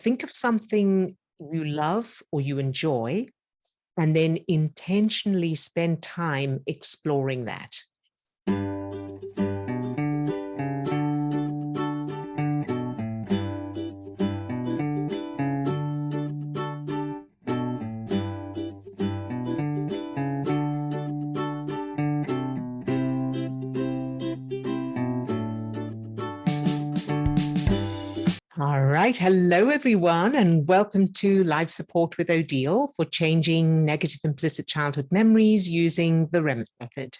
Think of something you love or you enjoy, and then intentionally spend time exploring that. All right. Hello, everyone, and welcome to Live Support with Odille for changing negative implicit childhood memories using the Remmert method.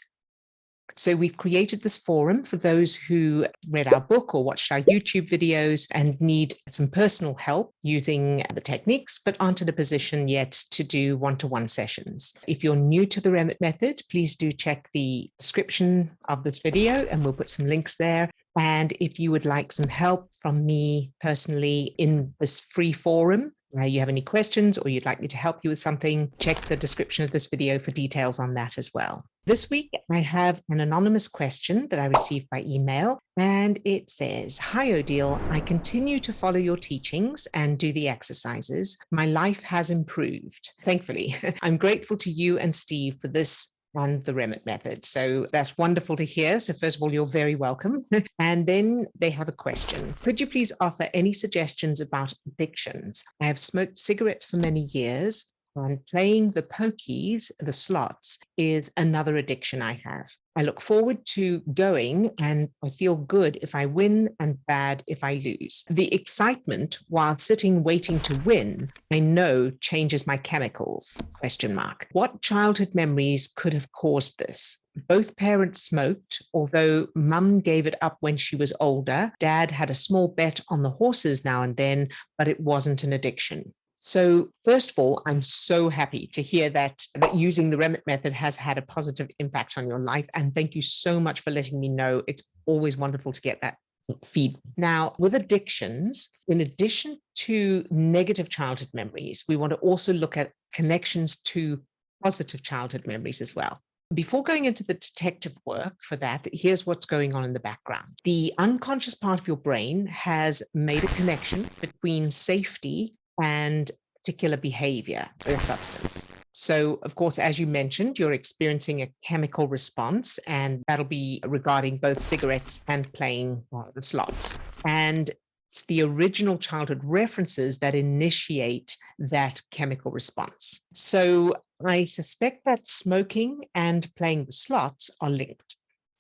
So we've created this forum for those who read our book or watched our YouTube videos and need some personal help using the techniques, but aren't in a position yet to do one-to-one sessions. If you're new to the Remmert method, please do check the description of this video and we'll put some links there. And if you would like some help from me personally in this free forum, you have any questions or you'd like me to help you with something, check the description of this video for details on that as well. This week, I have an anonymous question that I received by email, and it says, "Hi, Odille. I continue to follow your teachings and do the exercises. My life has improved. Thankfully, I'm grateful to you and Steve for this and the Remmert method." So that's wonderful to hear. So first of all, you're very welcome. And then they have a question. "Could you please offer any suggestions about addictions? I have smoked cigarettes for many years, and playing the pokies, the slots, is another addiction I have. I look forward to going and I feel good if I win and bad if I lose. The excitement while sitting waiting to win, I know changes my chemicals, question mark. What childhood memories could have caused this? Both parents smoked, although mum gave it up when she was older. Dad had a small bet on the horses now and then, but it wasn't an addiction." So first of all, I'm so happy to hear that using the Remmert method has had a positive impact on your life. And thank you so much for letting me know. It's always wonderful to get that feed. Now, with addictions, in addition to negative childhood memories, we want to also look at connections to positive childhood memories as well. Before going into the detective work for that, here's what's going on in the background. The unconscious part of your brain has made a connection between safety and particular behavior or substance. So, of course, as you mentioned, you're experiencing a chemical response, and that'll be regarding both cigarettes and playing the slots. And it's the original childhood references that initiate that chemical response. So I suspect that smoking and playing the slots are linked,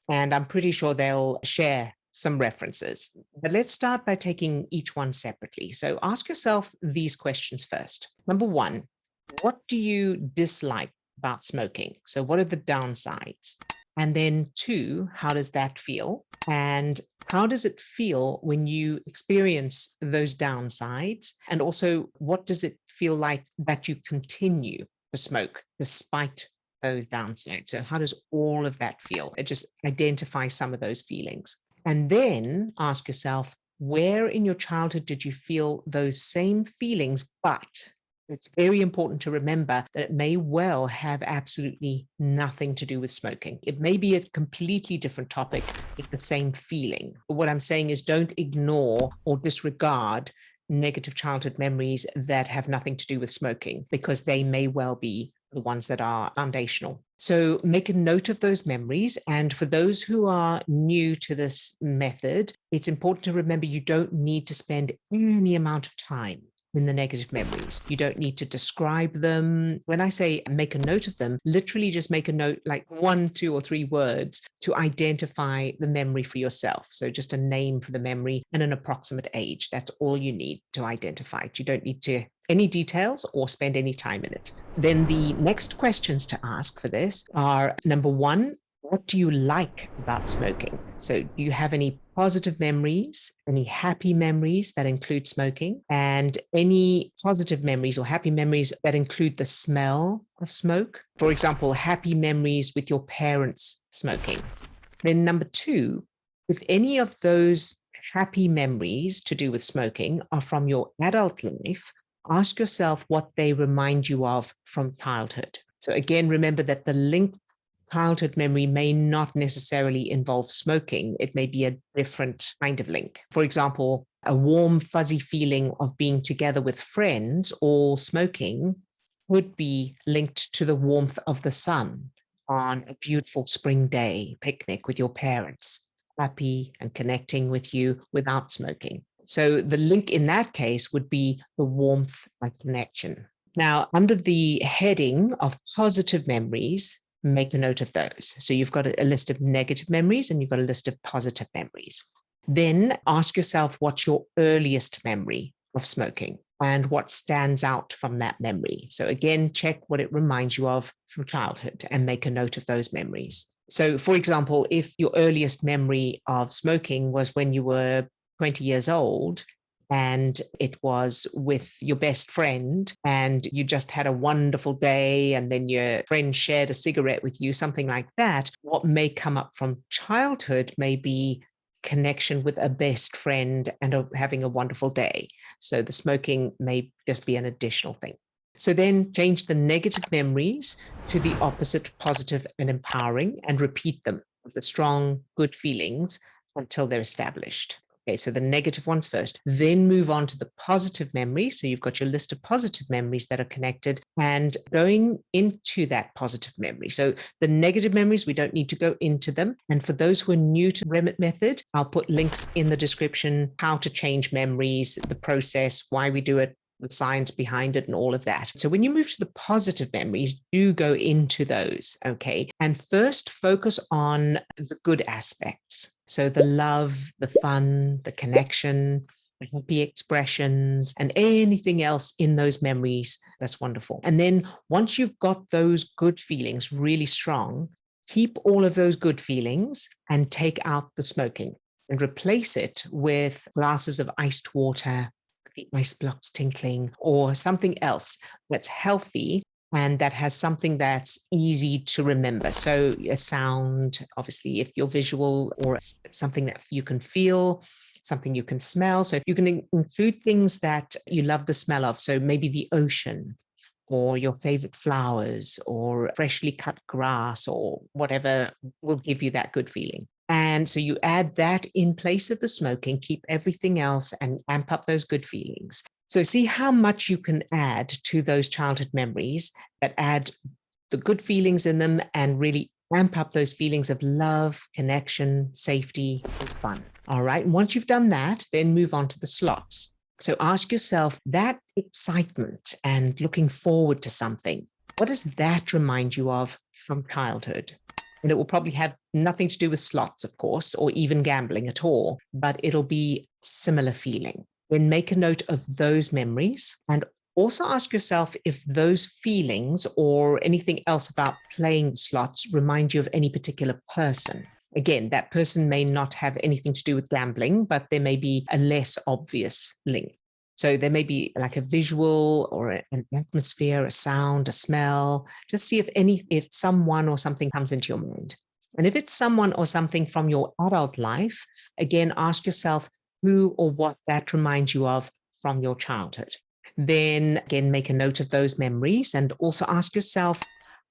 and I'm pretty sure they'll share some references. But let's start by taking each one separately. So ask yourself these questions first. Number one, what do you dislike about smoking? So what are the downsides? And then two, how does that feel? And how does it feel when you experience those downsides? And also, what does it feel like that you continue to smoke despite those downsides? So how does all of that feel? Just identify some of those feelings. And then ask yourself, where in your childhood did you feel those same feelings? But it's very important to remember that it may well have absolutely nothing to do with smoking. It may be a completely different topic with the same feeling. But what I'm saying is don't ignore or disregard negative childhood memories that have nothing to do with smoking, because they may well be the ones that are foundational. So make a note of those memories. And for those who are new to this method, it's important to remember you don't need to spend any amount of time in the negative memories. You don't need to describe them. When I say make a note of them, literally just make a note, like 1, 2, or 3 words to identify the memory for yourself. So just a name for the memory and an approximate age. That's all you need to identify it. You don't need to any details or spend any time in it. Then the next questions to ask for this are, number one, what do you like about smoking? So do you have any positive memories, any happy memories that include smoking, and any positive memories or happy memories that include the smell of smoke? For example, happy memories with your parents smoking. Then number two, if any of those happy memories to do with smoking are from your adult life, ask yourself what they remind you of from childhood. So again, remember that the linked childhood memory may not necessarily involve smoking. It may be a different kind of link. For example, A warm, fuzzy feeling of being together with friends or smoking would be linked to the warmth of the sun on a beautiful spring day picnic with your parents, happy and connecting with you without smoking. So the link in that case would be the warmth and connection. Now, under the heading of positive memories, make a note of those. So you've got a list of negative memories and you've got a list of positive memories. Then ask yourself, what's your earliest memory of smoking and what stands out from that memory? So again, check what it reminds you of from childhood and make a note of those memories. So for example, if your earliest memory of smoking was when you were 20 years old, and it was with your best friend and you just had a wonderful day and then your friend shared a cigarette with you, something like that, what may come up from childhood may be connection with a best friend and having a wonderful day. So the smoking may just be an additional thing. So then change the negative memories to the opposite, positive and empowering, and repeat them with the strong, good feelings until they're established. Okay, so the negative ones first, then move on to the positive memories. So you've got your list of positive memories that are connected and going into that positive memory. So the negative memories, we don't need to go into them. And for those who are new to Remmert method, I'll put links in the description, how to change memories, the process, why we do it, the science behind it and all of that. So when you move to the positive memories, do go into those, okay? And first focus on the good aspects. So the love, the fun, the connection, the happy expressions, and anything else in those memories that's wonderful. And then once you've got those good feelings really strong, keep all of those good feelings and take out the smoking and replace it with glasses of iced water, the ice blocks tinkling, or something else that's healthy and that has something that's easy to remember. So a sound, obviously, if you're visual, or something that you can feel, something you can smell. So if you can include things that you love the smell of, so maybe the ocean, or your favorite flowers, or freshly cut grass, or whatever will give you that good feeling. And so you add that in place of the smoking, keep everything else and amp up those good feelings. So see how much you can add to those childhood memories that add the good feelings in them and really amp up those feelings of love, connection, safety, and fun. All right. And once you've done that, then move on to the slots. So ask yourself, that excitement and looking forward to something, what does that remind you of from childhood? And it will probably have nothing to do with slots, of course, or even gambling at all, but it'll be similar feeling. Then make a note of those memories and also ask yourself if those feelings or anything else about playing slots remind you of any particular person. Again, that person may not have anything to do with gambling, but there may be a less obvious link. So there may be like a visual or an atmosphere, a sound, a smell. Just see if someone or something comes into your mind. And if it's someone or something from your adult life, again, ask yourself who or what that reminds you of from your childhood. Then again, make a note of those memories and also ask yourself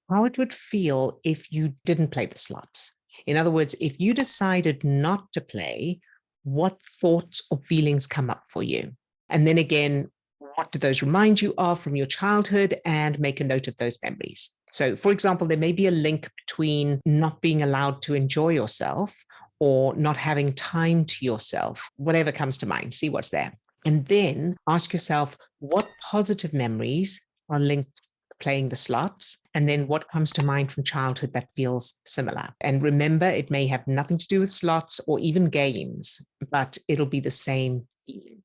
how it would feel if you didn't play the slots. In other words, if you decided not to play, what thoughts or feelings come up for you? And then again, what do those remind you of from your childhood, and make a note of those memories. So for example, there may be a link between not being allowed to enjoy yourself or not having time to yourself, whatever comes to mind, see what's there. And then ask yourself, what positive memories are linked playing the slots, and then what comes to mind from childhood that feels similar. And remember, it may have nothing to do with slots or even games, but it'll be the same feeling.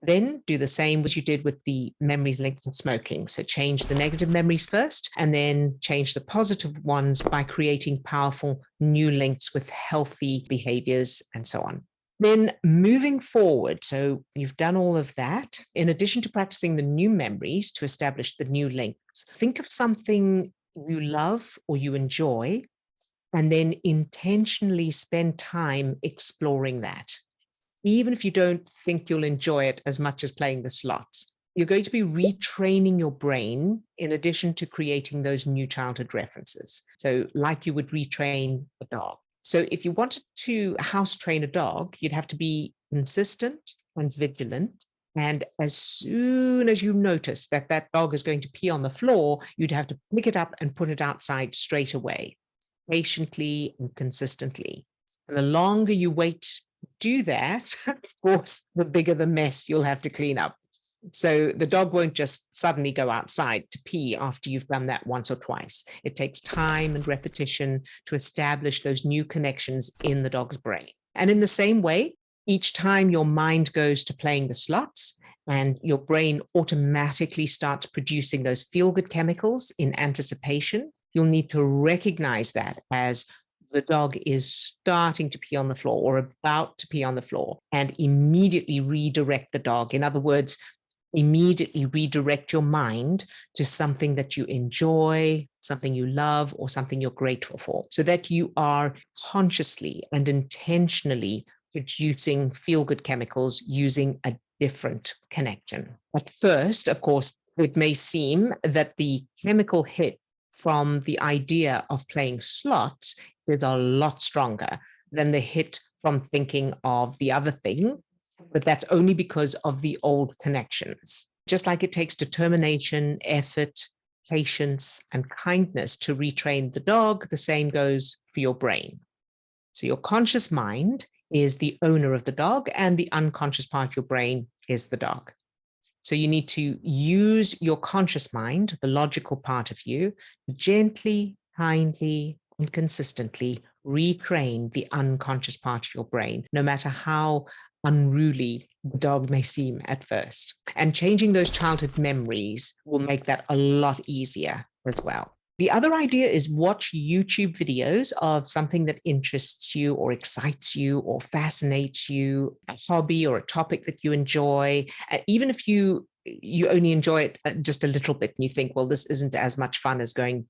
Then do the same as you did with the memories linked to smoking. So change the negative memories first, and then change the positive ones by creating powerful new links with healthy behaviors and so on. Then moving forward, so you've done all of that. In addition to practicing the new memories to establish the new links, think of something you love or you enjoy, and then intentionally spend time exploring that. Even if you don't think you'll enjoy it as much as playing the slots, you're going to be retraining your brain in addition to creating those new childhood references. So like you would retrain a dog. So if you wanted to house train a dog, you'd have to be consistent and vigilant. And as soon as you notice that that dog is going to pee on the floor, you'd have to pick it up and put it outside straight away, patiently and consistently. And the longer you wait to do that, of course, the bigger the mess you'll have to clean up. So the dog won't just suddenly go outside to pee after you've done that once or twice. It takes time and repetition to establish those new connections in the dog's brain. And in the same way, each time your mind goes to playing the slots and your brain automatically starts producing those feel-good chemicals in anticipation, you'll need to recognize that as the dog is starting to pee on the floor or about to pee on the floor, and immediately redirect the dog. In other words, immediately redirect your mind to something that you enjoy, something you love, or something you're grateful for, so that you are consciously and intentionally producing feel-good chemicals using a different connection. At first, of course, it may seem that the chemical hit from the idea of playing slots is a lot stronger than the hit from thinking of the other thing, but that's only because of the old connections. Just like it takes determination, effort, patience, and kindness to retrain the dog, the same goes for your brain. So your conscious mind is the owner of the dog, and the unconscious part of your brain is the dog. So you need to use your conscious mind, the logical part of you, to gently, kindly, and consistently retrain the unconscious part of your brain, no matter how unruly the dog may seem at first. And changing those childhood memories will make that a lot easier as well. The other idea is watch YouTube videos of something that interests you or excites you or fascinates you, a hobby or a topic that you enjoy. Even if you only enjoy it just a little bit and you think, well, this isn't as much fun as going,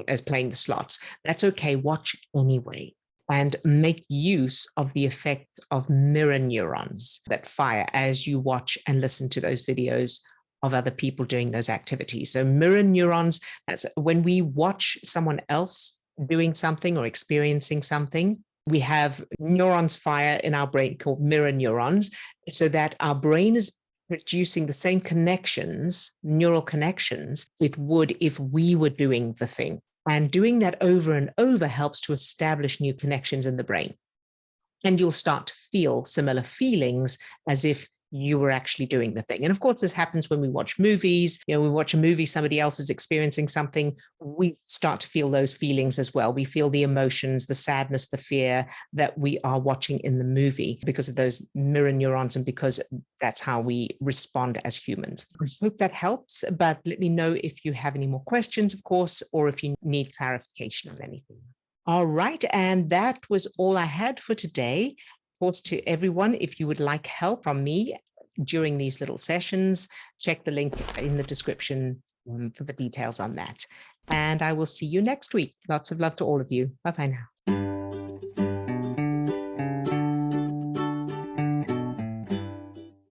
as playing the slots. That's okay. Watch anyway. And make use of the effect of mirror neurons that fire as you watch and listen to those videos of other people doing those activities. So mirror neurons, that's when we watch someone else doing something or experiencing something, we have neurons fire in our brain called mirror neurons, so that our brain is producing the same connections, neural connections, it would if we were doing the thing. And doing that over and over helps to establish new connections in the brain. And you'll start to feel similar feelings as if you were actually doing the thing. And of course, this happens when we watch movies. We watch a movie, somebody else is experiencing something. We start to feel those feelings as well. We feel the emotions, the sadness, the fear that we are watching in the movie because of those mirror neurons and because that's how we respond as humans. I hope that helps, but let me know if you have any more questions, of course, or if you need clarification on anything. All right, and that was all I had for today. Of course, to everyone, if you would like help from me during these little sessions, check the link in the description for the details on that. And I will see you next week. Lots of love to all of you. Bye-bye now.